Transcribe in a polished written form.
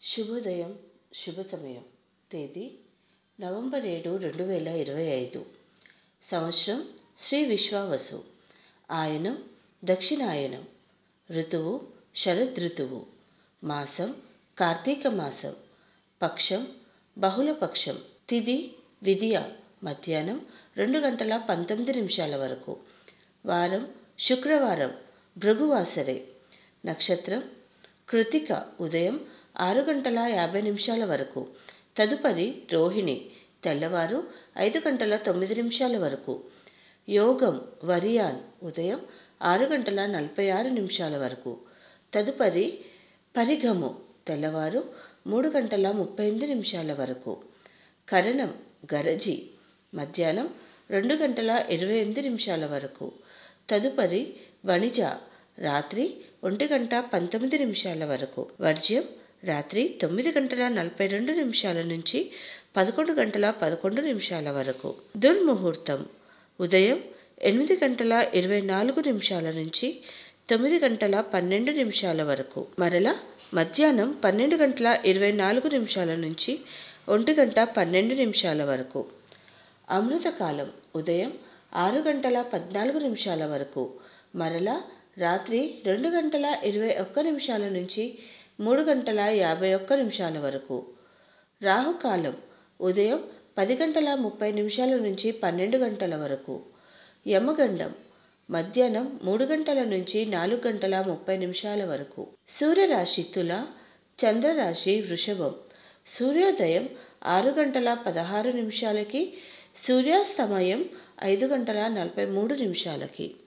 శుభోదయం, శుభ సమయం. తేదీ నవంబర్ 7, 2025. సంవత్సరం శ్రీ విశ్వావసు. ఆయనం దక్షిణాయనం. ఋతువు శరదృతువు. మాసం కార్తీక మాసం. పక్షం బహుళపక్షం. తిథి విదియ మధ్యాహ్నం 2:19 వరకు. వారం శుక్రవారం భృగువాసరే. నక్షత్రం కృతిక ఉదయం 6:50 వరకు. తదుపరి రోహిణి తెల్లవారు 5:09 వరకు. యోగం వరియాన్ ఉదయం 6:46 వరకు. తదుపరి పరిగము తెల్లవారు 3:38 వరకు. కరణం గరజి మధ్యాహ్నం 2:28 వరకు. తదుపరి వణిజ రాత్రి 1:19 వరకు. వర్జ్యం రాత్రి 9:42 నుంచి 11:11 వరకు. దుర్ముహూర్తం ఉదయం 8:24 నుంచి 9:12 వరకు. మరల మధ్యాహ్నం 12:24 నుంచి 1:12 వరకు. అమృతకాలం ఉదయం 6:14 వరకు. మరల రాత్రి 2:21 నుంచి 3:51 వరకు. రాహుకాలం ఉదయం 10:30 నుంచి 12 గంటల వరకు. యమగండం మధ్యాహ్నం 3 గంటల నుంచి 4:30 వరకు. సూర్యరాశి తుల, చంద్రరాశి వృషభం. సూర్యోదయం 6:16 సూర్యాస్తమయం 5:43